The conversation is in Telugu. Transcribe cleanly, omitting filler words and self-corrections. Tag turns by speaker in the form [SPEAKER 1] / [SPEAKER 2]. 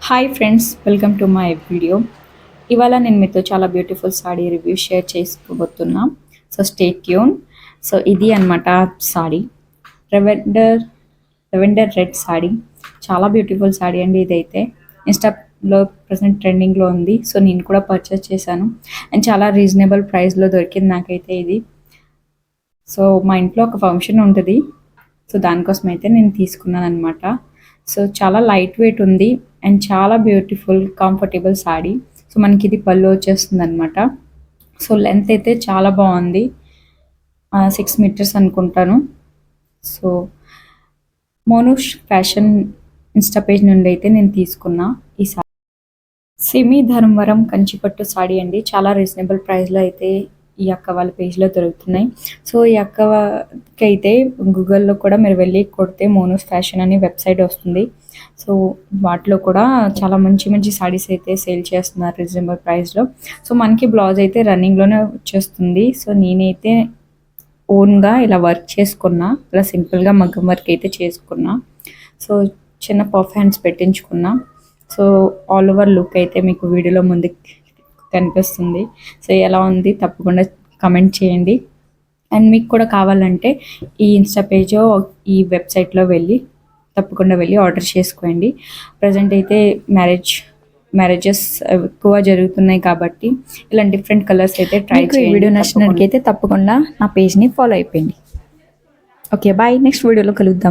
[SPEAKER 1] Hi friends, welcome to my video. ఇవాళ నేను మీతో చాలా బ్యూటిఫుల్ సాడీ రివ్యూ షేర్ చేసుకోబోతున్నా. So stay tune. సో ఇది అన్నమాట sari, lavender lavender red sari. చాలా బ్యూటిఫుల్ సాడీ అండి. ఇదైతే ఇన్స్టాలో ప్రజెంట్ ట్రెండింగ్లో ఉంది. సో నేను కూడా పర్చేస్ చేశాను అండ్ చాలా రీజనబుల్ ప్రైస్లో దొరికింది నాకైతే ఇది. సో మా ఇంట్లో ఒక ఫంక్షన్ ఉంటుంది, సో దానికోసం అయితే నేను తీసుకున్నాను అనమాట. సో చాలా లైట్ వెయిట్ ఉంది అండ్ చాలా బ్యూటిఫుల్ కంఫర్టబుల్ సాడీ. సో మనకి ఇది పళ్ళు వచ్చేస్తుంది అనమాట. సో లెంత్ అయితే చాలా బాగుంది, 6 మీటర్స్ అనుకుంటాను. సో మోనుష్ ఫ్యాషన్ ఇన్స్టా పేజ్ నుండి అయితే నేను తీసుకున్నా ఈ సాడీ. సెమీ ధర్మవరం కంచిపట్టు సాడీ అండి. చాలా రీజనబుల్ ప్రైస్లో అయితే ఈ అక్క వాళ్ళ పేజ్లో దొరుకుతున్నాయి. సో ఈ అక్కకి అయితే గూగుల్లో కూడా మీరు వెళ్ళి కొడితే మోనోస్ ఫ్యాషన్ అనే వెబ్సైట్ వస్తుంది. సో వాటిలో కూడా చాలా మంచి మంచి సాడీస్ అయితే సేల్ చేస్తున్నారు రీజనబుల్ ప్రైస్లో. సో మనకి బ్లౌజ్ అయితే రన్నింగ్లోనే వచ్చేస్తుంది. సో నేనైతే ఓన్గా ఇలా వర్క్ చేసుకున్నా, ఇలా సింపుల్గా మగ్గం వర్క్ అయితే చేసుకున్నా. సో చిన్న పఫ్ హ్యాండ్స్ పెట్టించుకున్నా. సో ఆల్ ఓవర్ లుక్ అయితే మీకు వీడియోలో ముందు కనిపిస్తుంది. సో ఎలా ఉంది తప్పకుండా కమెంట్ చేయండి. అండ్ మీకు కూడా కావాలంటే ఈ ఇన్స్టా పేజ్ ఈ వెబ్సైట్లో తప్పకుండా వెళ్ళి ఆర్డర్ చేసుకోండి. ప్రజెంట్ అయితే మ్యారేజెస్ ఎక్కువ జరుగుతున్నాయి కాబట్టి ఇలా డిఫరెంట్ కలర్స్ అయితే ట్రై చేయండి. వీడియో నచ్చినట్లయితే తప్పకుండా నా పేజ్ని ఫాలో అయిపోయింది. ఓకే బాయ్, నెక్స్ట్ వీడియోలో కలుద్దాం.